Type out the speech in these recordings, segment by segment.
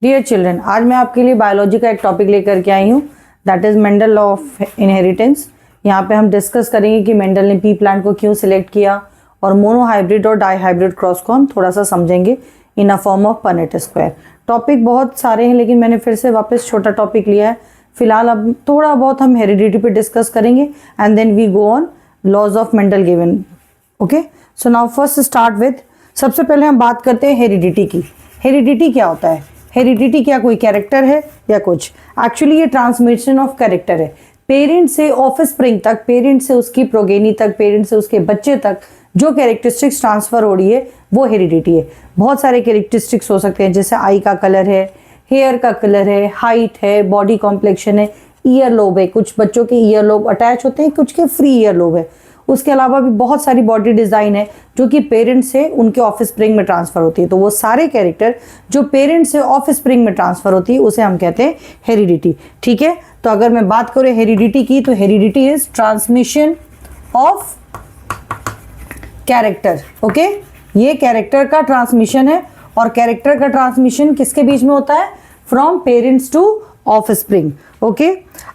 Dear children, आज मैं आपके लिए बायोलॉजी का एक टॉपिक लेकर के आई हूँ, that is Mendel law of inheritance. यहाँ पे हम डिस्कस करेंगे कि मेंडल ने पी प्लांट को क्यों सिलेक्ट किया और मोनोहाइब्रिड और डाईहाइब्रिड क्रॉस को हम थोड़ा सा समझेंगे in a form of Punnett square. Topic बहुत सारे हैं लेकिन मैंने फिर से वापस छोटा टॉपिक लिया है। फिलहाल अब थोड़ा बहुत हम हेरिडिटी पे डिस्कस करेंगे and then we go on laws of Mendel given. Okay, so now first start with, सबसे पहले हम बात करते हैं हेरिडिटी की। हेरिडिटी क्या होता है? हेरिडिटी क्या कोई कैरेक्टर है या कुछ? एक्चुअली ये ट्रांसमिशन ऑफ कैरेक्टर है। पेरेंट से ऑफस्प्रिंग तक, पेरेंट से उसकी प्रोगेनी तक, पेरेंट से उसके बच्चे तक जो कैरेक्टरिस्टिक्स ट्रांसफर हो रही है वो हेरिडिटी है। बहुत सारे कैरेक्टरिस्टिक्स हो सकते हैं, जैसे आई का कलर है, हेयर का कलर है, हाइट है, बॉडी कॉम्प्लेक्शन है, ईयर लोब है। कुछ बच्चों के ईयर लोब अटैच होते हैं, कुछ के फ्री ईयर लोब है। उसके अलावा भी बहुत सारी बॉडी डिज़ाइन है जो कि पेरेंट से उनके ऑफस्प्रिंग में ट्रांसफ़र होती है। तो वो सारे कैरेक्टर जो पेरेंट से ऑफस्प्रिंग में ट्रांसफ़र होती है उसे हम कहते हैं हेरिडिटी। ठीक है, तो अगर मैं बात करूँ हेरिडिटी की, तो heredity is transmission of character. Okay, ये कैरेक्टर का ट्रांसमिशन है और कैरेक्टर का ट्रांसमिशन किसके बीच में होता है? From parents to offspring. Okay,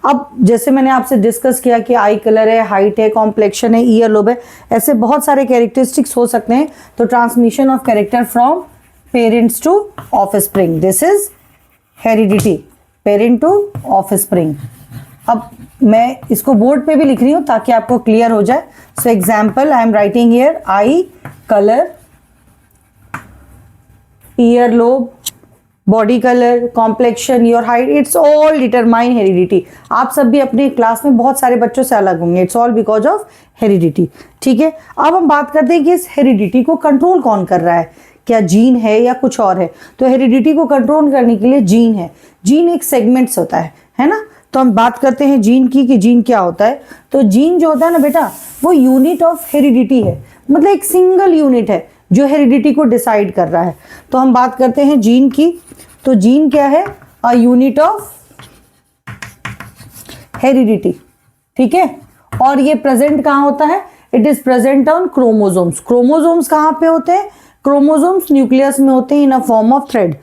अब जैसे मैंने आपसे डिस्कस किया कि आई कलर है, हाइट है, कॉम्प्लेक्शन है, ईयर लोब है, ऐसे बहुत सारे कैरेक्टरिस्टिक्स हो सकते हैं। तो transmission of character from parents to offspring, this is heredity, parent to offspring. अब मैं इसको बोर्ड पे भी लिख रही हूँ ताकि आपको क्लियर हो जाए। So example I am writing here, I colour, ear lobe, body colour, complexion, your height, it's all determine heredity. आप सब भी अपने क्लास में बहुत सारे बच्चों से अलग होंगे, it's all because of heredity. ठीक है, अब हम बात करते हैं कि इस हेरिडिटी को कंट्रोल कौन कर रहा है, क्या जीन है या कुछ और है? तो हेरिडिटी को कंट्रोल करने के लिए जीन है। जीन एक सेगमेंट्स होता है ना। तो हम बात करते हैं जीन की कि जीन क्या होता है। तो जीन जो होता है ना बेटा, वो यूनिट ऑफ हेरिडिटी है, मतलब एक सिंगल यूनिट है जो हेरिडिटी को डिसाइड कर रहा है। तो हम बात करते हैं जीन की। तो जीन क्या है? अ यूनिट ऑफ हेरिडिटी। ठीक है, और ये प्रेजेंट कहाँ होता है? It is present on chromosomes. Chromosomes कहाँ पे होते हैं? क्रोमोसोम्स न्यूक्लियस में होते हैं इन अ फॉर्म ऑफ थ्रेड।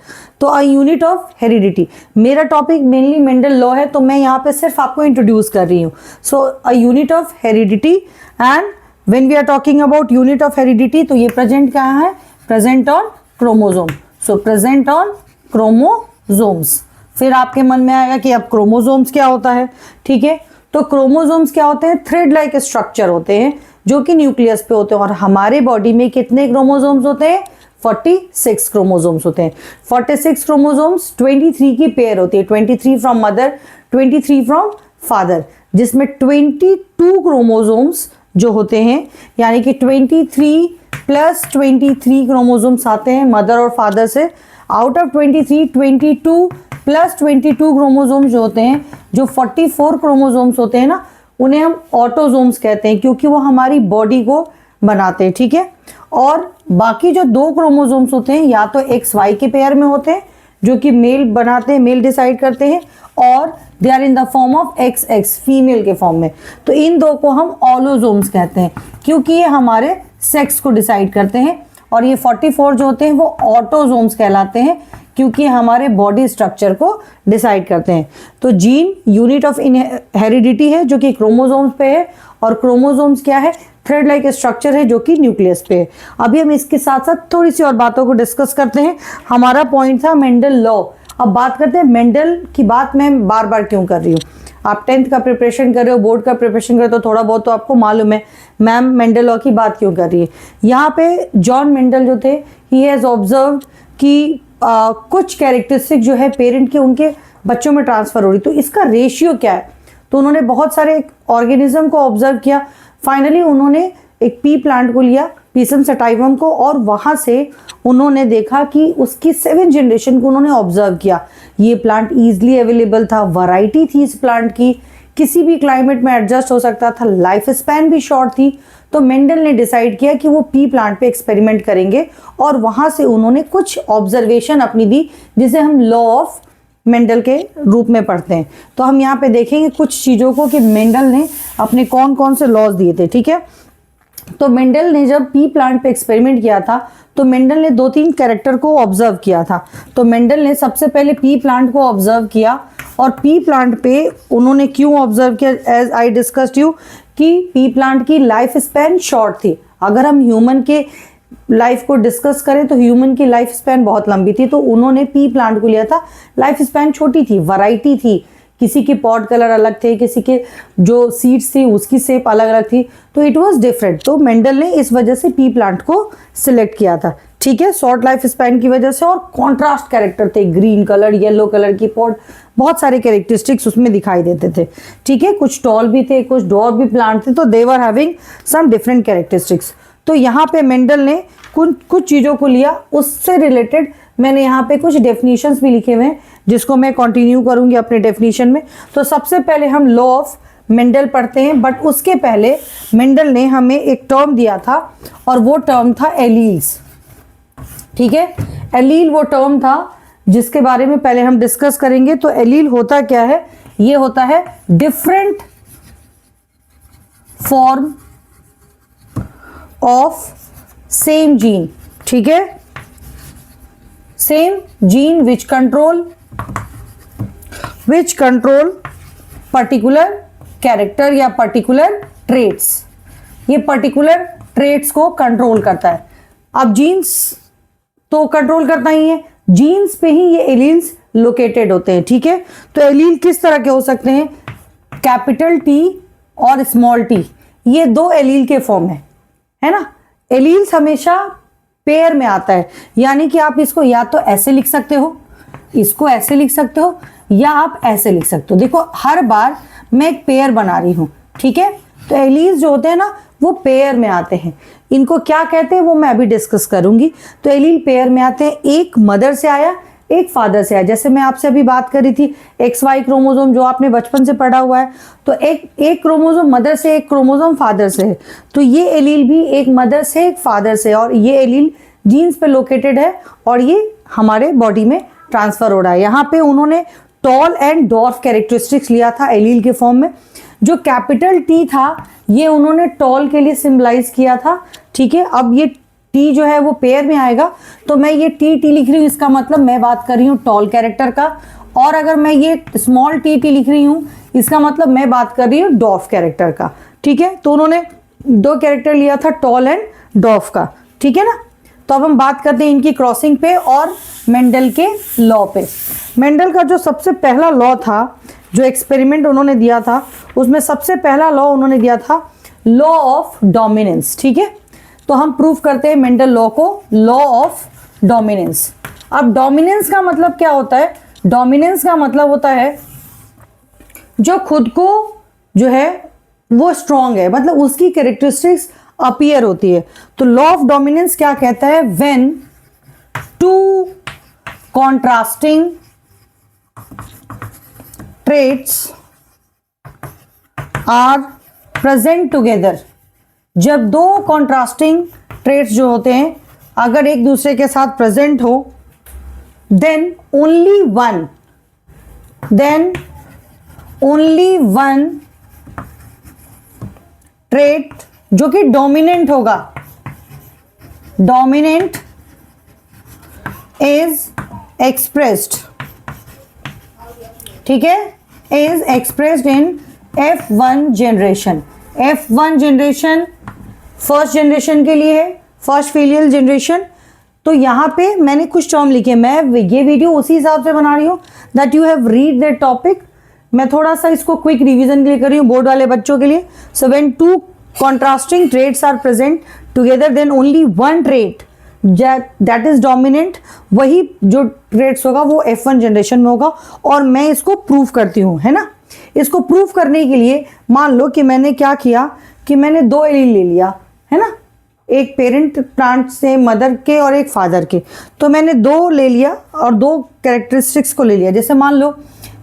तो अ यूनिट ऑफ हेरिडिटी, मेरा टॉपिक मेनली मेंडल लॉ है तो मैं यहाँ पे सिर्फ आपको इंट्रोड्यूस कर रही हूँ। So a unit of heredity, and when we are talking about unit of heredity तो ये प्रेजेंट कहाँ है? Present on chromosome. So present on chromosomes. फिर आपके मन में आएगा कि अब क्रोमोसोम्स क्या होता है। ठीक है, तो क्रोमोसोम्स क्या होते हैं? थ्रेड लाइक स्ट्रक्चर होते हैं जो कि न्यूक्लियस पे होते हैं। और हमारे बॉडी में कितने क्रोमोसोम्स होते हैं? 46 क्रोमोसोम्स होते हैं। 46 क्रोमोसोम्स, 23 की पेयर होती है, 23 फ्रॉम मदर, 23 फ्रॉम फादर, जिसमें 22 क्रोमोसोम्स जो होते हैं, यानी कि 23 प्लस 23 क्रोमोसोम्स आते हैं मदर और फादर से। आउट ऑफ 23, 22 प्लस 22 क्रोमोसोम्स जो होते हैं, जो 44 क्रोमोसोम्स होते हैं ना, उन्हें हम ऑटोसोम्स कहते हैं क्योंकि वो हमारी बॉडी को बनाते हैं। ठीक है, और बाकी जो 2 क्रोमोसोम्स होते हैं या तो एक्स वाई के पेयर में होते हैं जो कि मेल बनाते हैं, मेल डिसाइड करते हैं, और they are in the form of X X, female के फॉर्म में। तो इन 2 को हम ऑलोसोम्स कहते हैं क्योंकि ये हमारे सेक्स को डिसाइड करते हैं। और ये 44 जो होते हैं वो ऑटोसोम्स कहलाते हैं क्योंकि हमारे बॉडी स्ट्रक्चर को डिसाइड करते हैं। तो जीन यूनिट ऑफ हेरिडिटी है जो कि क्रोमोसोम्स पे है, और क्रोमोसोम्स क्या है? थ्रेड लाइक स्ट्रक्चर है जो कि न्यूक्लियस पे है। अभी हम इसके साथ साथ थोड़ी सी और बातों को डिस्कस करते हैं। हमारा पॉइंट था मेंडल लॉ। अब बात करते हैं मेंडल की बात मैं बार बार क्यों कर रही हूँ। आप 10th का प्रिपरेशन कर रहे हो, बोर्ड का प्रिपरेशन कर रहे हो, तो थोड़ा बहुत तो आपको मालूम है मैम मेंडल लॉ की बात क्यों कर रही है। यहाँ पे जॉन मेंडल जो थे, ही हैज़ ऑब्जर्व्ड कि कुछ कैरेक्टरिस्टिक जो है पेरेंट के उनके बच्चों में ट्रांसफर हो रही, तो इसका रेशियो क्या है। तो उन्होंने बहुत सारे ऑर्गेनिज्म को ऑब्जर्व किया। फाइनली उन्होंने एक पी प्लांट को लिया, पीसम सटाइवम को, और वहाँ से उन्होंने देखा कि उसकी 7th जनरेशन को उन्होंने ऑब्जर्व किया। ये प्लांट ईजिली अवेलेबल था, वैरायटी थी इस प्लांट की, किसी भी क्लाइमेट में एडजस्ट हो सकता था, लाइफ स्पैन भी शॉर्ट थी। तो मेंडल ने डिसाइड किया कि वो पी प्लांट पे एक्सपेरिमेंट करेंगे, और वहाँ से उन्होंने कुछ ऑब्जर्वेशन अपनी दी जिसे हम लॉ ऑफ मेंडल के रूप में पढ़ते हैं। तो हम यहाँ पे देखेंगे कुछ चीज़ों को कि मेंडल ने अपने कौन कौन से लॉज दिए थे। ठीक है, तो मेंडल ने जब पी प्लांट पे एक्सपेरिमेंट किया था तो मेंडल ने 2-3 कैरेक्टर को ऑब्जर्व किया था। तो मेंडल ने सबसे पहले पी प्लांट को ऑब्जर्व किया, और पी प्लांट पे उन्होंने क्यों ऑब्जर्व किया, एज आई डिस्कस्ड यू कि पी प्लांट की लाइफ स्पैन शॉर्ट थी। अगर हम ह्यूमन के लाइफ को डिस्कस करें तो ह्यूमन की लाइफ स्पैन बहुत लंबी थी, तो उन्होंने पी प्लांट को लिया था। लाइफ स्पैन छोटी थी, वैरायटी थी, किसी के पॉट कलर अलग थे, किसी के जो सीड्स थी उसकी शेप अलग अलग थी, तो इट वाज डिफरेंट। तो मेंडल ने इस वजह से पी प्लांट को सिलेक्ट किया था, ठीक है, शॉर्ट लाइफ स्पैन की वजह से। और कॉन्ट्रास्ट कैरेक्टर थे, ग्रीन कलर, येलो कलर की पॉट, बहुत सारे कैरेक्टरिस्टिक्स उसमें दिखाई देते थे, ठीक है। कुछ टॉल भी थे, कुछ डॉर भी प्लांट थे, तो they were having some different characteristics. तो यहाँ पे मेंडल ने कुछ चीज़ों को लिया, उससे रिलेटेड मैंने यहाँ पे कुछ डेफिनेशंस भी लिखे हुए हैं जिसको मैं कंटिन्यू करूंगी अपने डेफिनेशन में। तो सबसे पहले हम लॉ ऑफ मेंडल पढ़ते हैं, बट उसके पहले मेंडल ने हमें एक टर्म दिया था और वो टर्म था एलील्स, ठीक है। एलील वो टर्म था जिसके बारे में पहले हम डिस्कस करेंगे। तो एलील होता क्या है, ये होता है different form of same gene, ठीक है, same gene which control particular character या पर्टिकुलर ट्रेट्स। ये पर्टिकुलर ट्रेट्स को कंट्रोल करता है। अब जीन्स तो कंट्रोल करता ही है, जीन्स पे ही ये एलील्स लोकेटेड होते हैं, ठीक है। तो एलील किस तरह के हो सकते हैं, कैपिटल टी और स्मॉल टी, ये 2 एलील के फॉर्म है ना। एलील्स हमेशा पेयर में आता है, यानी कि आप इसको या तो ऐसे लिख सकते हो, इसको ऐसे लिख सकते हो, या आप ऐसे लिख सकते हो। देखो हर बार मैं एक पेयर बना रही हूं, ठीक है। तो एलील्स जो होते हैं ना वो पेयर में आते हैं, इनको क्या कहते हैं वो मैं अभी डिस्कस करूंगी। तो एलील पेयर में आते हैं, एक मदर से आया, एक फादर से आया। जैसे मैं आपसे अभी बात करी थी XY क्रोमोसोम जो आपने बचपन से पढ़ा हुआ है, तो एक क्रोमोसोम मदर से, एक क्रोमोसोम फादर से है। तो ये एलील भी एक मदर से एक फादर से, और ये एलील जीन्स पे लोकेटेड है और ये हमारे बॉडी में ट्रांसफर हो रहा है। यहाँ पे उन्होंने टॉल एंड डॉर्फ कैरेक्टरिस्टिक्स लिया था एलील के फॉर्म में। जो कैपिटल टी था ये उन्होंने टॉल के लिए सिंबलाइज किया था, ठीक है। अब ये टी जो है वो पेयर में आएगा, तो मैं ये टी लिख रही हूँ, इसका मतलब मैं बात कर रही हूँ टॉल कैरेक्टर का। और अगर मैं ये स्मॉल टी लिख रही हूँ, इसका मतलब मैं बात कर रही हूँ डॉर्फ कैरेक्टर का, ठीक है। तो उन्होंने 2 कैरेक्टर लिया था, टॉल एंड डॉर्फ का, ठीक है ना। तो अब हम बात करते हैं इनकी क्रॉसिंग पे और मेंडल के लॉ पे। मेंडल का जो सबसे पहला लॉ था, जो एक्सपेरिमेंट उन्होंने दिया था, उसमें सबसे पहला लॉ उन्होंने दिया था लॉ ऑफ डोमिनेंस, ठीक है। तो हम प्रूफ करते हैं मेंडल लॉ को, लॉ ऑफ डोमिनेंस। अब डोमिनेंस का मतलब क्या होता है, डोमिनेंस का मतलब होता है जो खुद को जो है वो स्ट्रांग है, मतलब उसकी कैरेक्टरिस्टिक्स अपीयर होती है। तो लॉ ऑफ डोमिनेंस क्या कहता है, when 2 contrasting traits are present together. जब 2 कॉन्ट्रास्टिंग ट्रेट्स जो होते हैं अगर एक दूसरे के साथ प्रेजेंट हो, देन ओनली वन ट्रेट जो कि डोमिनेंट होगा, डोमिनेंट इज एक्सप्रेस्ड, ठीक है, is expressed in F1 generation. F1 generation first generation के लिए है, फर्स्ट फीलियल जनरेशन। तो यहाँ पे मैंने कुछ टर्म लिखे, मैं ये वीडियो उसी हिसाब से बना रही हूँ that you have read that topic. मैं थोड़ा सा इसको क्विक रिवीजन के लिए कर रही हूँ बोर्ड वाले बच्चों के लिए। So when 2 contrasting traits are present together, then only one trait that is dominant, वही जो traits होगा वो F1 जनरेशन में होगा। और मैं इसको प्रूफ करती हूँ, है ना। इसको प्रूफ करने के लिए मान लो कि मैंने क्या किया कि मैंने 2 एलील ले लिया, है ना, एक पेरेंट प्लांट से मदर के और एक फादर के। तो मैंने 2 ले लिया और 2 कैरेक्टरिस्टिक्स को ले लिया। जैसे मान लो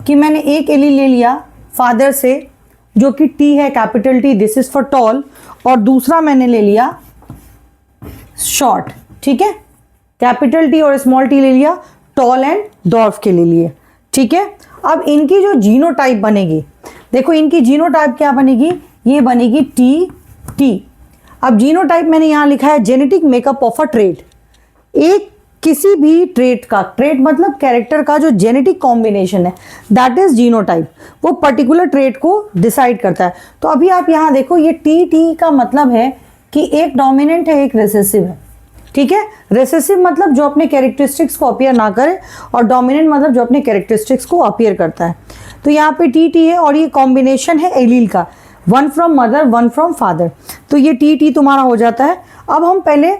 कि मैंने एक एलील ले लिया फादर से जो कि टी है, capital T, this is for tall, और दूसरा मैंने ले लिया शॉर्ट, ठीक है, कैपिटल टी और स्मॉल टी ले लिया टॉल एंड डॉर्फ के ले लिए, ठीक है। अब इनकी जो जीनोटाइप बनेगी, देखो इनकी जीनोटाइप क्या बनेगी, ये बनेगी टी टी। अब जीनोटाइप मैंने यहां लिखा है genetic makeup of a trait. एक किसी भी ट्रेट का, ट्रेट मतलब कैरेक्टर का जो जेनेटिक कॉम्बिनेशन है, दैट इज जीनोटाइप। वो पर्टिकुलर ट्रेट को डिसाइड करता है। तो अभी आप यहां देखो, ये टी का मतलब है कि एक डोमिनेंट है, एक रिसेसिव है। ठीक है, रिसेसिव मतलब जो अपने कैरेक्टरिस्टिक्स को अपीयर ना करे, और डोमिनेंट मतलब जो अपने कैरेक्टरिस्टिक्स को अपीयर करता है। तो यहाँ पे टी है, और ये कॉम्बिनेशन है एलील का, one from mother one from father. तो ये टी तुम्हारा हो जाता है। अब हम पहले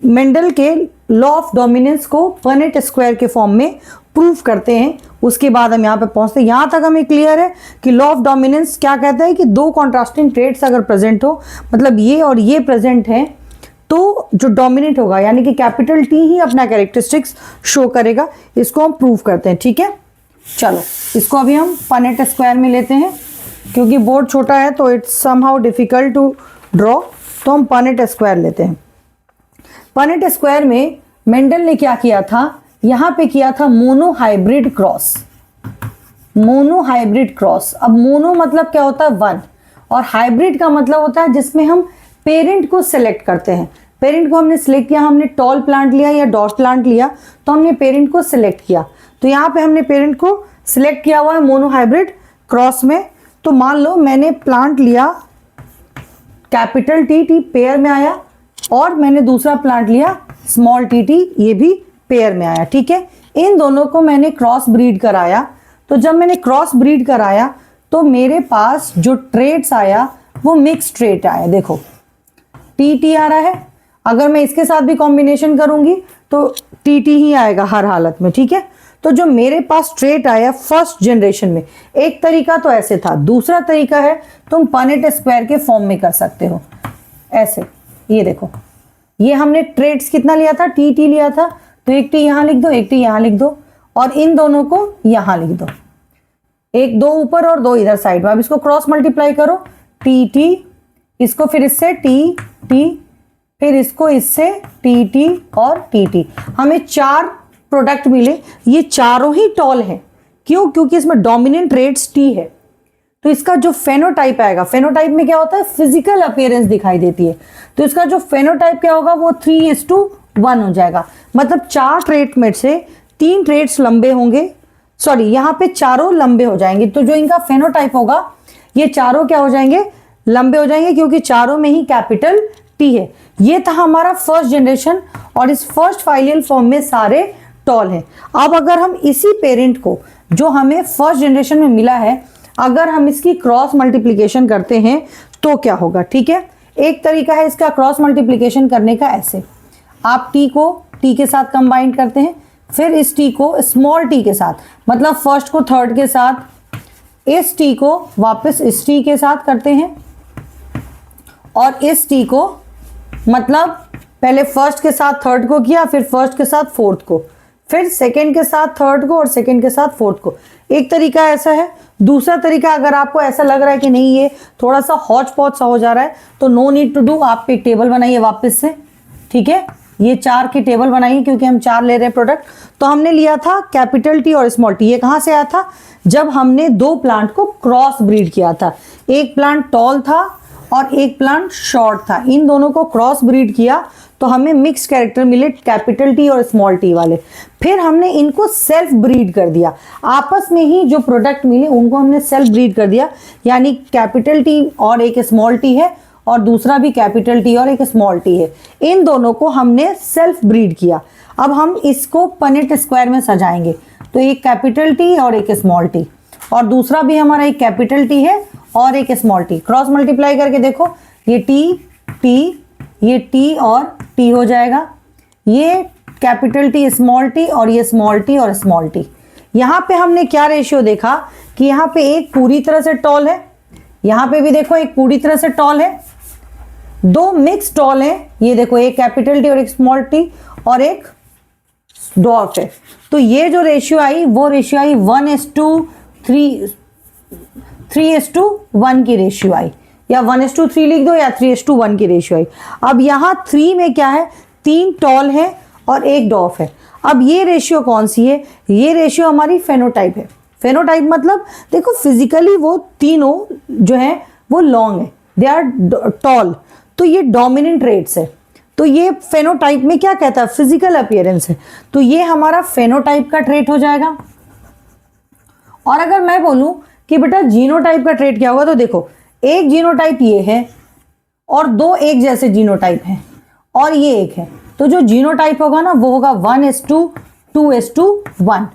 मेंडल के लॉ ऑफ डोमिनेंस को पनेट स्क्वायर के फॉर्म में प्रूफ करते हैं, उसके बाद हम यहाँ पे पहुंचते हैं। यहाँ तक हमें क्लियर है कि लॉ ऑफ डोमिनेंस क्या कहता है कि दो कॉन्ट्रास्टिंग ट्रेट्स अगर प्रेजेंट हो, मतलब ये और ये प्रेजेंट है, तो जो डोमिनेंट होगा यानी कि कैपिटल टी ही अपना कैरेक्टरिस्टिक्स शो करेगा। इसको हम प्रूव करते हैं। ठीक है, चलो इसको अभी हम पनेट स्क्वायर में लेते हैं, क्योंकि बोर्ड छोटा है तो it's somehow difficult to draw. तो हम पनेट स्क्वायर लेते हैं। पनेट स्क्वायर में मेंडल ने क्या किया था, यहाँ पे किया था मोनोहाइब्रिड क्रॉस। मोनोहाइब्रिड क्रॉस, अब मोनो मतलब क्या होता है, वन, और हाइब्रिड का मतलब होता है जिसमें हम पेरेंट को सिलेक्ट करते हैं। पेरेंट को हमने सिलेक्ट किया, हमने टॉल प्लांट लिया या डॉट प्लांट लिया, तो हमने पेरेंट को सिलेक्ट किया। तो यहाँ पे हमने पेरेंट को सिलेक्ट किया हुआ है मोनोहाइब्रिड क्रॉस में। तो मान लो मैंने प्लांट लिया कैपिटल टी पेयर में आया, और मैंने दूसरा प्लांट लिया स्मॉल टी, ये भी पेयर में आया। ठीक है, इन दोनों को मैंने क्रॉस ब्रीड कराया। तो जब मैंने क्रॉस ब्रीड कराया तो मेरे पास जो ट्रेट्स आया वो मिक्स ट्रेट आया। देखो टी आ रहा है, अगर मैं इसके साथ भी कॉम्बिनेशन करूंगी तो टी ही आएगा हर हालत में। ठीक है, तो जो मेरे पास ट्रेट आया फर्स्ट जनरेशन में, एक तरीका तो ऐसे था, दूसरा तरीका है तुम पनेट स्क्वायर के फॉर्म में कर सकते हो ऐसे। ये देखो, ये हमने ट्रेट्स कितना लिया था, टी लिया था, तो एक टी यहां लिख दो, एक टी यहां लिख दो, और इन दोनों को यहां लिख दो, एक दो ऊपर और दो इधर साइड में। अब इसको क्रॉस मल्टीप्लाई करो, टी, इसको फिर इससे टी, फिर इसको इससे टी और टी। हमें चार प्रोडक्ट मिले, ये चारों ही टॉल हैं। क्यों? क्योंकि इसमें डोमिनेंट ट्रेट्स टी है। तो इसका जो फेनोटाइप आएगा, फेनोटाइप में क्या होता है, फिजिकल अपीयरेंस दिखाई देती है, तो इसका जो फेनोटाइप क्या होगा वो 3:1 हो जाएगा। मतलब चार ट्रेट में से तीन ट्रेट्स लंबे होंगे, सॉरी यहाँ पे चारों लंबे हो जाएंगे। तो जो इनका फेनोटाइप होगा ये चारों क्या हो जाएंगे, लंबे हो जाएंगे, क्योंकि चारों में ही कैपिटल टी है। ये था हमारा फर्स्ट जनरेशन, और इस फर्स्ट फाइलियल फॉर्म में सारे टॉल हैं। अब अगर हम इसी पेरेंट को जो हमें फर्स्ट जनरेशन में मिला है, अगर हम इसकी क्रॉस मल्टीप्लिकेशन करते हैं तो क्या होगा। ठीक है, एक तरीका है इसका क्रॉस मल्टीप्लिकेशन करने का, ऐसे आप टी को टी के साथ कंबाइन करते हैं, फिर इस टी को स्मॉल टी के साथ, मतलब फर्स्ट को थर्ड के साथ, इस टी को वापस इस टी के साथ करते हैं, और इस टी को मतलब पहले फर्स्ट के साथ थर्ड को किया, फिर फर्स्ट के साथ फोर्थ को, फिर सेकंड के साथ थर्ड को, और सेकंड के साथ फोर्थ को। एक तरीका ऐसा है। दूसरा तरीका, अगर आपको ऐसा लग रहा है कि नहीं ये थोड़ा सा हौच पौच सा हो जा रहा है, तो नो नीड टू डू, आप एक टेबल बनाइए वापस से। ठीक है, ये चार की टेबल बनाइए, क्योंकि हम चार ले रहे हैं प्रोडक्ट। तो हमने लिया था कैपिटल टी और स्मॉल टी। ये कहाँ से आया था, जब हमने दो प्लांट को क्रॉस ब्रीड किया था। एक प्लांट टॉल था और एक प्लांट शॉर्ट था, इन दोनों को क्रॉस ब्रीड किया तो हमें मिक्स कैरेक्टर मिले, कैपिटल टी और स्मॉल टी वाले। फिर हमने इनको सेल्फ ब्रीड कर दिया, आपस में ही जो प्रोडक्ट मिले उनको हमने सेल्फ ब्रीड कर दिया, यानी कैपिटल टी और एक स्मॉल टी है, और दूसरा भी कैपिटल टी और एक स्मॉल टी है। इन दोनों को हमने सेल्फ ब्रीड किया। अब हम इसको पनेट स्क्वायर में सजाएंगे, तो एक कैपिटल टी और एक स्मॉल टी, और दूसरा भी हमारा एक कैपिटल टी है और एक स्मॉल टी। क्रॉस मल्टीप्लाई करके देखो, ये टी, ये टी और टी हो जाएगा, ये कैपिटल टी स्मॉल टी, और ये स्मॉल टी और स्मॉल टी। यहाँ पे हमने क्या रेशियो देखा कि यहाँ पे एक पूरी तरह से टॉल है, यहाँ पे भी देखो एक पूरी तरह से टॉल है, दो मिक्स टॉल है, ये देखो एक कैपिटल टी और एक स्मॉल टी, और एक डॉट है। तो ये जो रेशियो आई वो रेशियो आई 3:1 की रेशियो आई, या 1:3 लिख दो, या 3:1 की रेशियो आई। अब यहाँ 3 में क्या है, तीन टॉल है और एक डॉफ है। अब ये रेशियो कौन सी है, ये रेशियो हमारी फेनोटाइप है। फेनोटाइप मतलब देखो फिजिकली वो तीनों जो है वो लॉन्ग है, दे आर टॉल। तो ये डोमिनेंट ट्रेट्स है। तो ये फेनोटाइप में क्या कहता है, फिजिकल अपीयरेंस है, तो ये हमारा फेनोटाइप का ट्रेट हो जाएगा। और अगर मैं बोलूं कि बेटा जीनोटाइप का ट्रेट क्या होगा, तो देखो एक जीनोटाइप ये है और दो एक जैसे जीनोटाइप हैं और ये एक है, तो जो जीनोटाइप होगा ना वो होगा 1:2, 2:1।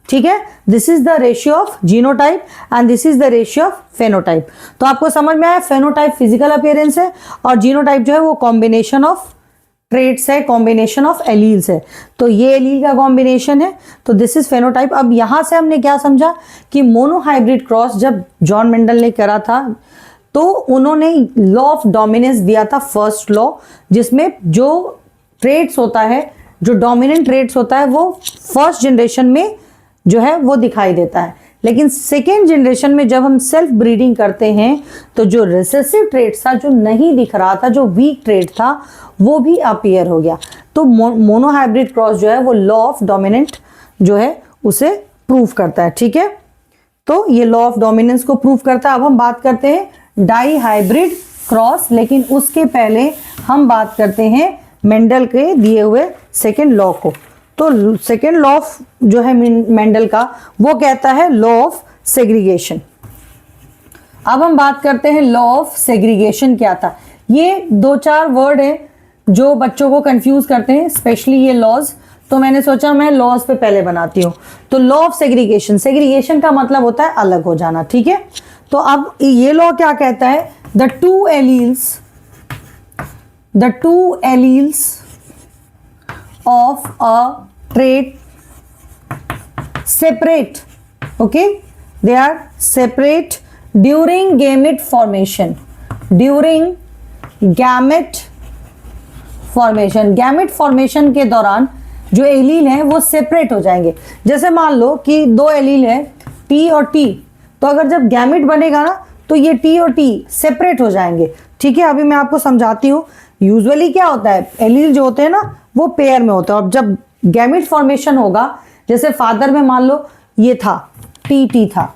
ठीक है, this is the ratio of genotype and this is the ratio of phenotype. तो आपको समझ में आया, फेनोटाइप फिजिकल अपीयरेंस है और जीनोटाइप जो है वो कॉम्बिनेशन ऑफ ट्रेट्स है, कॉम्बिनेशन ऑफ एलील्स है। तो ये एलील का कॉम्बिनेशन है, तो दिस इज फेनोटाइप। अब यहां से हमने क्या समझा कि मोनोहाइब्रिड क्रॉस जब जॉन मेंडल ने करा था तो उन्होंने लॉ ऑफ डोमिनेंस दिया था, फर्स्ट लॉ, जिसमें जो ट्रेट्स होता है, जो डोमिनेंट ट्रेट्स होता है वो फर्स्ट जनरेशन में जो है वो दिखाई देता है, लेकिन सेकेंड जनरेशन में जब हम सेल्फ ब्रीडिंग करते हैं तो जो रिसेसिव ट्रेट था, जो नहीं दिख रहा था, जो वीक ट्रेट था, वो भी अपीयर हो गया। तो मोनोहाइब्रिड क्रॉस जो है वो लॉ ऑफ डोमिनेंट जो है उसे प्रूव करता है। ठीक है, तो ये लॉ ऑफ डोमिनेंस को प्रूव करता है। अब हम बात करते हैं डाई हाइब्रिड क्रॉस, लेकिन उसके पहले हम बात करते हैं मेंडल के दिए हुए सेकेंड लॉ को। तो सेकेंड लॉ ऑफ जो है मेंडल का, वो कहता है लॉ ऑफ सेग्रीगेशन। अब हम बात करते हैं लॉ ऑफ सेग्रीगेशन क्या था। ये 2-4 वर्ड है जो बच्चों को कंफ्यूज करते हैं, स्पेशली ये लॉज, तो मैंने सोचा मैं लॉज पे पहले बनाती हूँ। तो लॉ ऑफ सेग्रीगेशन, सेग्रीगेशन का मतलब होता है अलग हो जाना। ठीक है, तो अब ये लॉ क्या कहता है, the two alleles of a trait separate, okay, they are separate during gamete formation, gamete formation के दौरान जो एलील है वो सेपरेट हो जाएंगे। जैसे मान लो कि दो एलील है T और T, तो अगर जब गैमेट बनेगा ना तो ये T और T सेपरेट हो जाएंगे। ठीक है, अभी मैं आपको समझाती हूँ। यूजुअली क्या होता है, एलील जो होते हैं ना वो पेयर में होता है, और जब गैमेट फॉर्मेशन होगा, जैसे फादर में मान लो ये था टी था,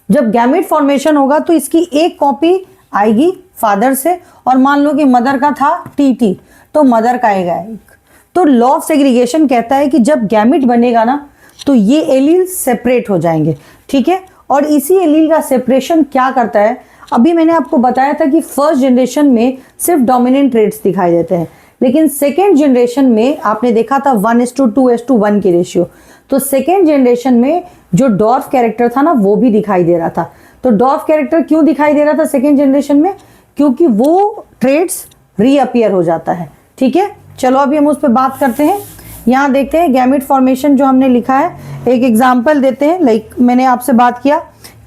जब गैमेट फॉर्मेशन होगा तो इसकी एक कॉपी आएगी फादर से, और मान लो कि मदर का था टी, तो मदर का आएगा एक। तो लॉ ऑफ सेग्रीगेशन कहता है कि जब गैमेट बनेगा ना तो ये एलील सेपरेट हो जाएंगे। ठीक है, और इसी एलील का सेपरेशन क्या करता है, अभी मैंने आपको बताया था कि फर्स्ट जनरेशन में सिर्फ डोमिनेंट ट्रेट्स दिखाई देते हैं, लेकिन सेकेंड जनरेशन में आपने देखा था 1:2:1 की रेशियो। तो सेकेंड जनरेशन में जो डॉर्फ कैरेक्टर था ना वो भी दिखाई दे रहा था। तो डॉर्फ कैरेक्टर क्यों दिखाई दे रहा था सेकेंड जनरेशन में, क्योंकि वो ट्रेट्स रीअपियर हो जाता है। ठीक है, चलो अभी हम उस पर बात करते हैं। यहाँ देखते हैं गैमेट फॉर्मेशन जो हमने लिखा है, एक एग्जाम्पल देते हैं। लाइक मैंने आपसे बात किया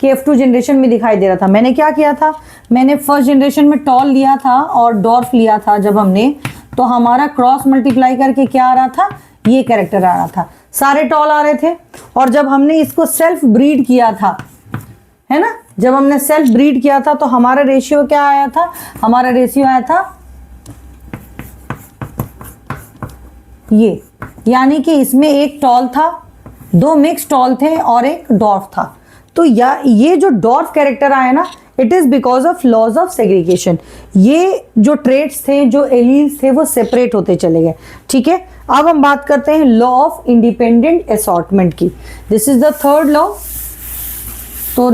कि F2 जनरेशन में दिखाई दे रहा था, मैंने क्या किया था, मैंने फर्स्ट जनरेशन में टॉल लिया था और डॉर्फ लिया था जब हमने, तो हमारा क्रॉस मल्टीप्लाई करके क्या आ रहा था, ये कैरेक्टर आ रहा था, सारे टॉल आ रहे थे। और जब हमने इसको सेल्फ ब्रीड किया था, है ना, जब हमने सेल्फ ब्रीड किया था तो हमारा रेशियो क्या आया था, हमारा रेशियो आया था ये, यानी कि इसमें एक टॉल था, दो मिक्स टॉल थे और एक डॉर्फ था। तो ये जो डॉर्फ कैरेक्टर आया ना, it is because of laws of segregation. ये जो ट्रेट्स थे, जो एलील्स थे, वो सेपरेट होते चले गए। ठीक है, अब हम बात करते हैं लॉ ऑफ इंडिपेंडेंट असॉर्टमेंट की। This is the third law. तो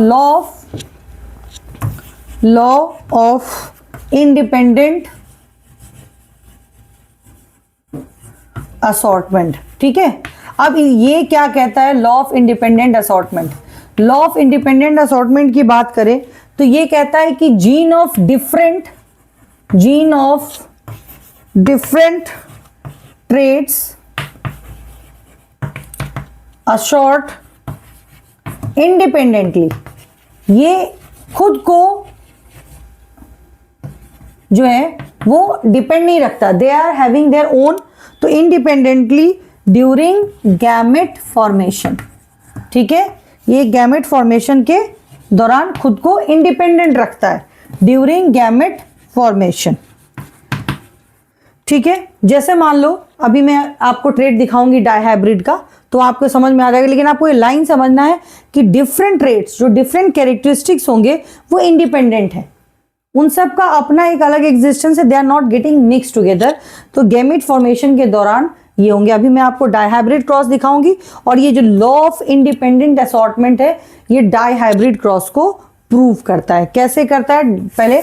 लॉ ऑफ इंडिपेंडेंट असॉर्टमेंट। ठीक है, अब ये क्या कहता है, law of independent assortment. Law of independent assortment की बात करें तो ये कहता है कि gene of different traits assort independently. ये खुद को जो है वो डिपेंड नहीं रखता, they are having their own, तो इंडिपेंडेंटली ड्यूरिंग गैमेट फॉर्मेशन। ठीक है, ये गैमेट फॉर्मेशन के दौरान खुद को इंडिपेंडेंट रखता है, ड्यूरिंग गैमेट फॉर्मेशन। ठीक है, जैसे मान लो अभी मैं आपको ट्रेट दिखाऊंगी डाइहाइब्रिड का, तो आपको समझ में आ जाएगा, लेकिन आपको ये लाइन समझना है कि डिफरेंट ट्रेट्स, जो डिफरेंट कैरेक्टरिस्टिक्स होंगे वो इंडिपेंडेंट है, उन सब का अपना एक अलग एग्जिस्टेंस है, they are not getting mix together. तो गैमेट फॉर्मेशन के दौरान ये होंगे। अभी मैं आपको डाइहाइब्रिड क्रॉस दिखाऊंगी और ये जो लॉ ऑफ इंडिपेंडेंट असॉर्टमेंट है ये डाइहाइब्रिड क्रॉस को प्रूव करता है। कैसे करता है, पहले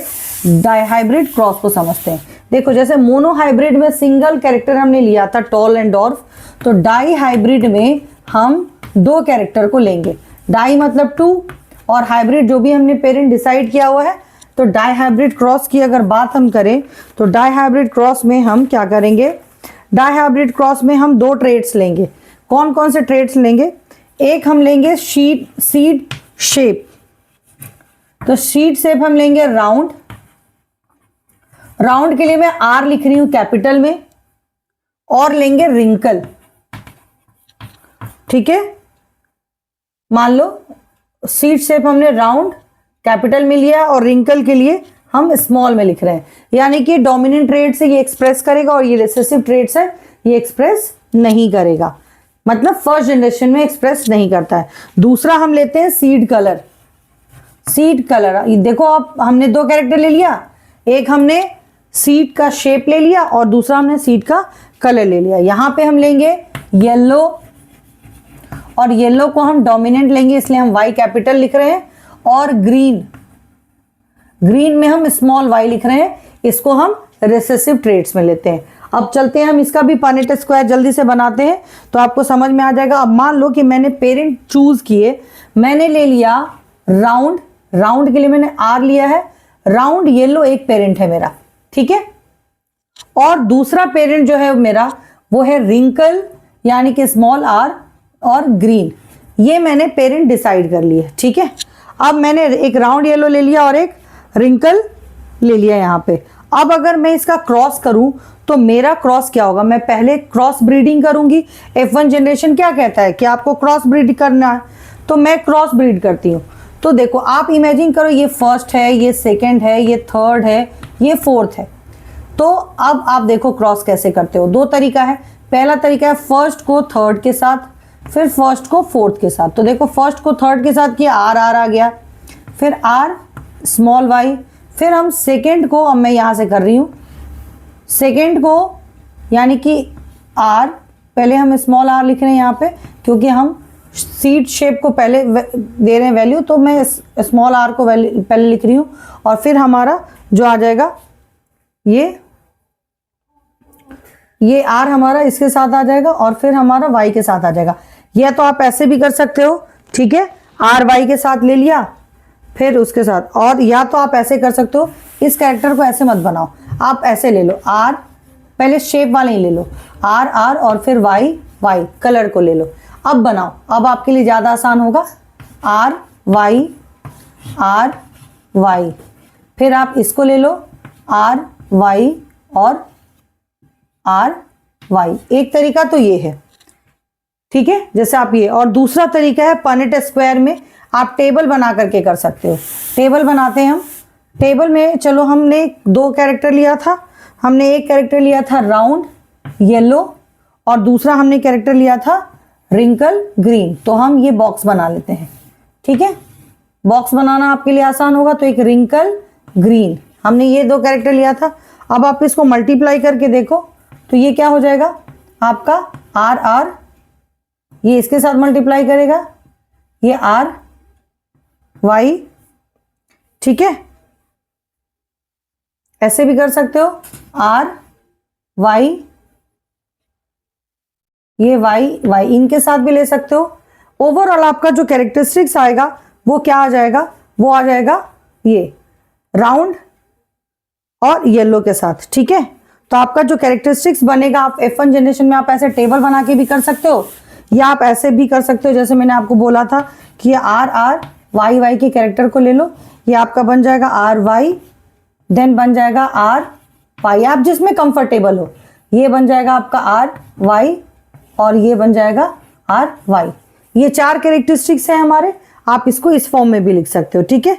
डाइहाइब्रिड क्रॉस को समझते हैं। देखो जैसे मोनोहाइब्रिड में सिंगल कैरेक्टर हमने लिया था टॉल एंड डॉर्फ, तो डाइहाइब्रिड में हम 2 कैरेक्टर को लेंगे। डाई मतलब 2 और हाइब्रिड जो भी हमने पेरेंट डिसाइड किया हुआ है। तो डाइहाइब्रिड क्रॉस की अगर बात हम करें तो डाइहाइब्रिड क्रॉस में हम क्या करेंगे, डाइहाइब्रिड क्रॉस में हम 2 ट्रेट्स लेंगे। कौन कौन से ट्रेट्स लेंगे, एक हम लेंगे सीड शेप। तो सीड शेप हम लेंगे राउंड। राउंड के लिए मैं आर लिख रही हूं कैपिटल में, और लेंगे रिंकल। ठीक है, मान लो सीड शेप हमने राउंड कैपिटल में लिया और रिंकल के लिए हम स्मॉल में लिख रहे हैं, यानी कि डोमिनेंट ट्रेड से ये एक्सप्रेस करेगा और ये रिसेसिव ट्रेड से ये एक्सप्रेस नहीं करेगा, मतलब फर्स्ट जनरेशन में एक्सप्रेस नहीं करता है। दूसरा हम लेते हैं सीड कलर। सीड कलर देखो आप, हमने 2 कैरेक्टर ले लिया, एक हमने सीड का शेप ले लिया और दूसरा हमने सीड का कलर ले लिया। यहां पे हम लेंगे येलो, और येलो को हम डोमिनेंट लेंगे इसलिए हम वाई कैपिटल लिख रहे हैं, और ग्रीन, ग्रीन में हम स्मॉल वाई लिख रहे हैं, इसको हम रिसेसिव ट्रेड्स में लेते हैं। अब चलते हैं हम इसका भी पनेट स्क्वायर जल्दी से बनाते हैं तो आपको समझ में आ जाएगा। अब मान लो कि मैंने पेरेंट चूज किए, मैंने ले लिया राउंड, राउंड के लिए मैंने आर लिया है, राउंड येलो एक पेरेंट है मेरा, ठीक है, और दूसरा पेरेंट जो है मेरा वो है रिंकल यानी कि स्मॉल आर और ग्रीन, ये मैंने पेरेंट डिसाइड कर लिए। ठीक है, अब मैंने एक राउंड येलो ले लिया और एक रिंकल ले लिया यहाँ पे। अब अगर मैं इसका क्रॉस करूं तो मेरा क्रॉस क्या होगा, मैं पहले क्रॉस ब्रीडिंग करूंगी। F1 जनरेशन क्या कहता है कि आपको क्रॉस ब्रीड करना है, तो मैं क्रॉस ब्रीड करती हूँ। तो देखो आप इमेजिन करो, ये फर्स्ट है, ये सेकंड है, ये थर्ड है, ये फोर्थ है। तो अब आप देखो क्रॉस कैसे करते हो, 2 तरीका है। पहला तरीका है फर्स्ट को थर्ड के साथ, फिर फर्स्ट को फोर्थ के साथ। तो देखो फर्स्ट को थर्ड के साथ किया, आर आर आ गया, फिर आर स्मॉल वाई, फिर हम सेकेंड को, अब मैं यहां से कर रही हूं सेकेंड को, यानी कि आर, पहले हम स्मॉल आर लिख रहे हैं यहाँ पे क्योंकि हम सीड शेप को पहले दे रहे हैं वैल्यू, तो मैं स्मॉल आर को वैल्यू पहले लिख रही हूँ, और फिर हमारा जो आ जाएगा ये आर हमारा इसके साथ आ जाएगा और फिर हमारा वाई के साथ आ जाएगा। यह तो आप ऐसे भी कर सकते हो, ठीक है, आर वाई के साथ ले लिया फिर उसके साथ, और या तो आप ऐसे कर सकते हो, इस कैरेक्टर को ऐसे मत बनाओ, आप ऐसे ले लो, आर पहले शेप वाले ही ले लो, आर आर और फिर वाई वाई कलर को ले लो। अब बनाओ, अब आपके लिए ज़्यादा आसान होगा, आर वाई, फिर आप इसको ले लो, आर वाई और आर वाई। एक तरीका तो ये है, ठीक है, जैसे आप ये, और दूसरा तरीका है पनेट स्क्वायर में आप टेबल बना करके कर सकते हो। टेबल बनाते हैं हम, टेबल में चलो हमने 2 कैरेक्टर लिया था, हमने एक कैरेक्टर लिया था राउंड येलो और दूसरा हमने कैरेक्टर लिया था रिंकल ग्रीन। तो हम ये बॉक्स बना लेते हैं, ठीक है, बॉक्स बनाना आपके लिए आसान होगा। तो एक रिंकल ग्रीन, हमने ये 2 कैरेक्टर लिया था। अब आप इसको मल्टीप्लाई करके देखो तो ये क्या हो जाएगा आपका आर आर, ये इसके साथ मल्टीप्लाई करेगा, ये आर वाई, ठीक है, ऐसे भी कर सकते हो, आर वाई, ये वाई वाई इनके साथ भी ले सकते हो। ओवरऑल आपका जो कैरेक्टरिस्टिक्स आएगा वो क्या आ जाएगा, वो आ जाएगा ये राउंड और येलो के साथ, ठीक है। तो आपका जो कैरेक्टरिस्टिक्स बनेगा, आप F1 जनरेशन में आप ऐसे टेबल बना के भी कर सकते हो, या आप ऐसे भी कर सकते हो जैसे मैंने आपको बोला था कि आर आर वाई वाई के कैरेक्टर को ले लो, ये आपका बन जाएगा आर वाई, देन बन जाएगा आर वाई, आप जिसमें कंफर्टेबल हो, ये बन जाएगा आपका आर वाई और ये बन जाएगा आर वाई। ये 4 कैरेक्टरिस्टिक्स हैं हमारे, आप इसको इस फॉर्म में भी लिख सकते हो, ठीक है।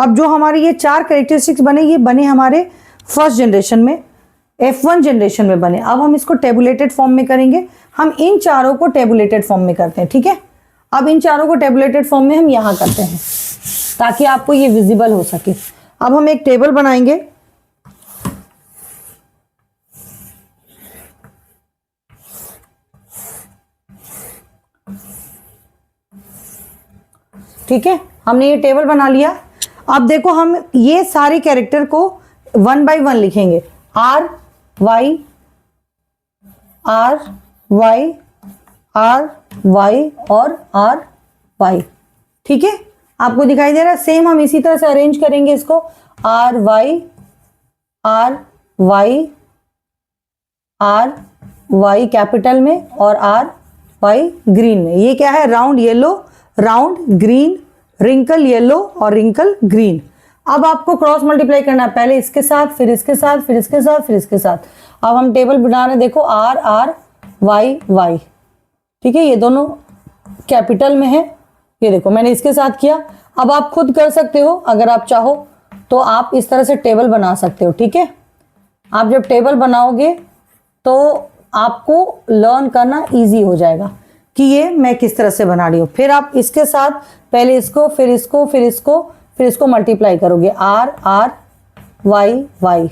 अब जो हमारे ये 4 कैरेक्टरिस्टिक्स बने, ये बने हमारे फर्स्ट जनरेशन में, F1 जनरेशन में बने। अब हम इसको टेबुलेटेड फॉर्म में करेंगे, हम इन चारों को टेबुलेटेड फॉर्म में करते हैं, ठीक है। अब इन चारों को टेबुलेटेड फॉर्म में हम यहाँ करते हैं ताकि आपको ये विजिबल हो सके। अब हम एक टेबल बनाएंगे। ठीक है, हमने ये टेबल बना लिया। अब देखो हम ये सारे कैरेक्टर को 1 by 1 लिखेंगे। R Y R Y R Y और आर वाई। ठीक है, आपको दिखाई दे रहा है। सेम हम इसी तरह से अरेंज करेंगे इसको, आर वाई कैपिटल में और आर वाई ग्रीन में। ये क्या है, round yellow, round green, wrinkle yellow और रिंकल ग्रीन। अब आपको क्रॉस मल्टीप्लाई करना है, पहले इसके साथ, फिर इसके साथ, फिर इसके साथ, फिर इसके साथ। अब हम टेबल बना रहे हैं, देखो आर आर वाई वाई। ठीक है, ये दोनों कैपिटल में है। ये देखो मैंने इसके साथ किया। अब आप खुद कर सकते हो, अगर आप चाहो तो आप इस तरह से टेबल बना सकते हो। ठीक है, आप जब टेबल बनाओगे तो आपको लर्न करना इजी हो जाएगा कि ये मैं किस तरह से बना रही हूँ। फिर आप इसके साथ पहले इसको, फिर इसको, फिर इसको, फिर इसको मल्टीप्लाई करोगे। R R Y Y,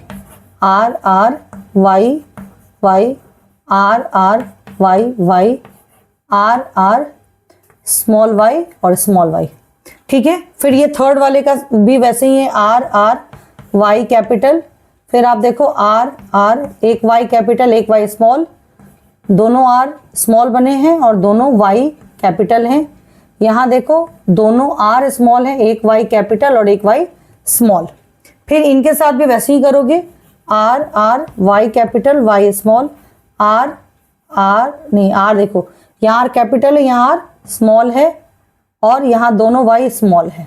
R R Y Y, R R Y Y, R R small Y और स्मॉल वाई। ठीक है, फिर ये थर्ड वाले का भी वैसे ही है, आर आर वाई कैपिटल, फिर आप देखो आर आर, एक वाई कैपिटल एक वाई स्मॉल, दोनों आर स्मॉल बने हैं और दोनों वाई कैपिटल हैं। यहाँ देखो दोनों आर स्मॉल है, एक वाई कैपिटल और एक वाई स्मॉल। फिर इनके साथ भी वैसे ही करोगे, R R Y capital Y small, R R नहीं, आर देखो यहाँ आर कैपिटल है, यहाँ आर स्मॉल है और यहाँ दोनों वाई स्मॉल है।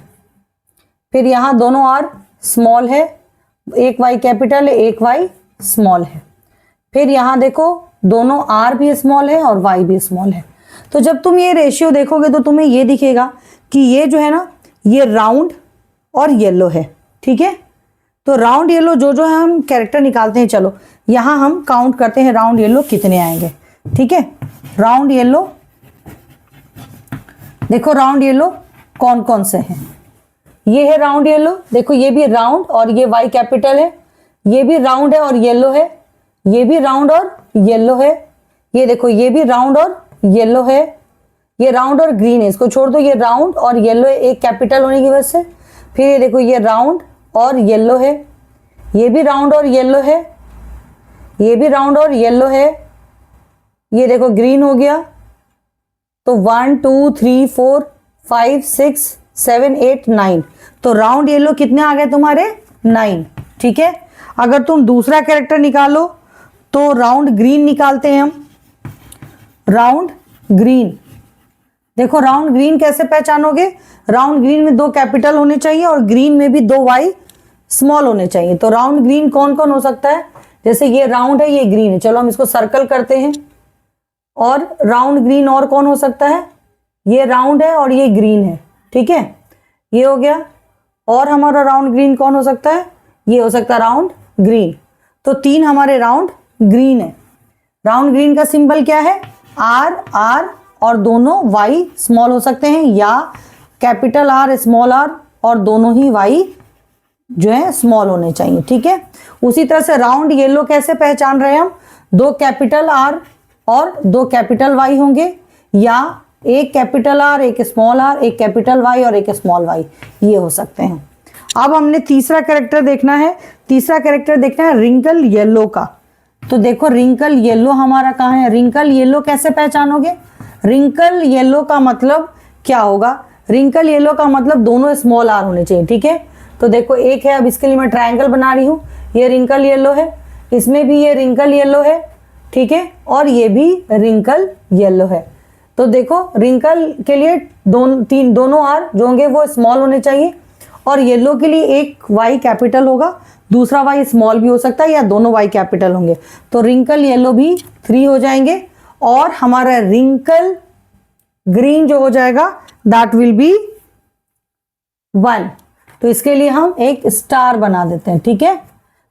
फिर यहाँ दोनों आर स्मॉल है, एक वाई कैपिटल है एक वाई स्मॉल है। फिर यहाँ देखो दोनों आर भी स्मॉल है और वाई भी स्मॉल है। तो जब तुम ये रेशियो देखोगे तो तुम्हें ये दिखेगा कि ये जो है ना, ये राउंड और येलो है। ठीक है, तो राउंड येलो जो है हम कैरेक्टर निकालते हैं। चलो यहाँ हम काउंट करते हैं राउंड येलो कितने आएंगे। ठीक है, राउंड येलो देखो, राउंड येलो कौन कौन से हैं। ये है राउंड येलो, देखो ये भी राउंड और ये वाई कैपिटल है, ये भी राउंड है और येलो है, ये भी राउंड और येलो है, ये देखो ये भी राउंड और येलो है, ये राउंड और ग्रीन है, इसको छोड़ दो, ये राउंड और येलो है एक कैपिटल होने की वजह से। फिर ये देखो ये राउंड और येलो है, ये भी राउंड और येलो है, ये भी राउंड और येलो है, ये देखो ग्रीन हो गया। तो 1 2 3 4 5 6 7 8 9, तो राउंड येलो कितने आ गए तुम्हारे, 9। ठीक है, अगर तुम दूसरा कैरेक्टर निकालो तो राउंड ग्रीन निकालते हैं हम। राउंड ग्रीन देखो, राउंड ग्रीन कैसे पहचानोगे, राउंड ग्रीन में 2 कैपिटल होने चाहिए और ग्रीन में भी 2 वाई स्मॉल होने चाहिए। तो राउंड ग्रीन कौन कौन हो सकता है, जैसे ये राउंड है ये ग्रीन है, चलो हम इसको सर्कल करते हैं। और राउंड ग्रीन और कौन हो सकता है, ये राउंड है और ये ग्रीन है। ठीक है, ये हो गया। और हमारा राउंड ग्रीन कौन हो सकता है, ये हो सकता है राउंड ग्रीन। तो 3 हमारे राउंड ग्रीन है। राउंड ग्रीन का सिंबल क्या है, आर आर और दोनों वाई स्मॉल हो सकते हैं, या कैपिटल आर स्मॉल आर और दोनों ही वाई जो है स्मॉल होने चाहिए। ठीक है, उसी तरह से राउंड येलो कैसे पहचान रहे हैं हम, 2 कैपिटल आर और 2 कैपिटल वाई होंगे, या एक कैपिटल आर एक स्मॉल आर, एक कैपिटल वाई और एक स्मॉल वाई, ये हो सकते हैं। अब हमने तीसरा कैरेक्टर देखना है। तीसरा कैरेक्टर देखना है रिंकल येलो का। तो देखो रिंकल येलो हमारा कहाँ है, रिंकल येलो कैसे पहचानोगे, रिंकल येलो का मतलब क्या होगा, रिंकल येलो का मतलब दोनों स्मॉल आर होने चाहिए। ठीक है, तो देखो एक है, अब इसके लिए मैं ट्रायंगल बना रही हूँ, ये रिंकल येलो है, इसमें भी ये रिंकल येलो है। ठीक है, और ये भी रिंकल येलो है। तो देखो रिंकल के लिए दोनों आर जो होंगे वो स्मॉल होने चाहिए, और येलो के लिए एक वाई कैपिटल होगा, दूसरा वाई स्मॉल भी हो सकता है, या दोनों वाई कैपिटल होंगे। तो रिंकल येलो भी 3 हो जाएंगे, और हमारा रिंकल ग्रीन जो हो जाएगा दैट विल बी 1। तो इसके लिए हम एक स्टार बना देते हैं। ठीक है,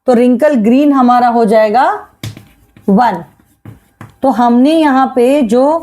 तो रिंकल ग्रीन हमारा हो जाएगा 1। तो हमने यहाँ पे जो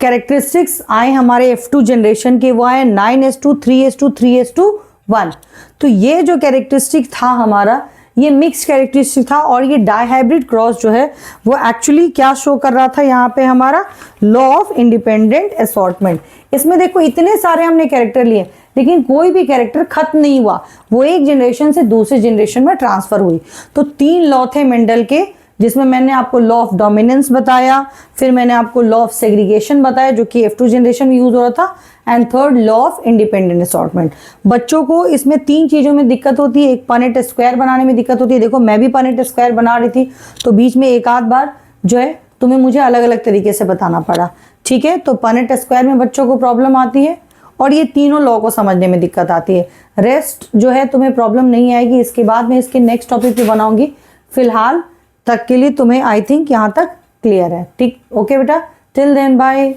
कैरेक्टरिस्टिक्स आए हमारे F2 जनरेशन के वो आए 9:3:3:3:1। 1। तो ये जो कैरेक्टरिस्टिक था हमारा, ये मिक्स कैरेक्टरिस्टिक था, और ये डाइहाइब्रिड क्रॉस जो है वो एक्चुअली क्या शो कर रहा था यहाँ पे, हमारा लॉ ऑफ इंडिपेंडेंट असॉर्टमेंट। इसमें देखो इतने सारे हमने कैरेक्टर लिए, लेकिन कोई भी कैरेक्टर खत्म नहीं हुआ, वो एक जनरेशन से दूसरे जनरेशन में ट्रांसफर हुई। तो 3 लॉ थे मेंडल के, जिसमें मैंने आपको लॉ ऑफ डोमिनेंस बताया, फिर मैंने आपको लॉ ऑफ सेग्रीगेशन बताया जो कि F2 जनरेशन में यूज हो रहा था, and third law of independent assortment. बच्चों को इसमें 3 चीजों में दिक्कत होती है, एक पनेट स्क्वायर बनाने में दिक्कत होती है। देखो मैं भी पनेट स्क्वायर बना रही थी, तो बीच में एक आध बार जो है तुम्हें मुझे अलग अलग तरीके से बताना पड़ा, ठीक है। तो पनेट स्क्वायर में बच्चों को प्रॉब्लम आती है, और ये तीनों लॉ को समझने में दिक्कत आती है। रेस्ट जो है तुम्हें प्रॉब्लम नहीं आएगी, इसके बाद मैं इसके नेक्स्ट टॉपिक पे बनाऊंगी। फिलहाल तक के लिए तुम्हें आई थिंक यहाँ तक क्लियर है, ठीक, ओके बेटा, टिल देन बाय।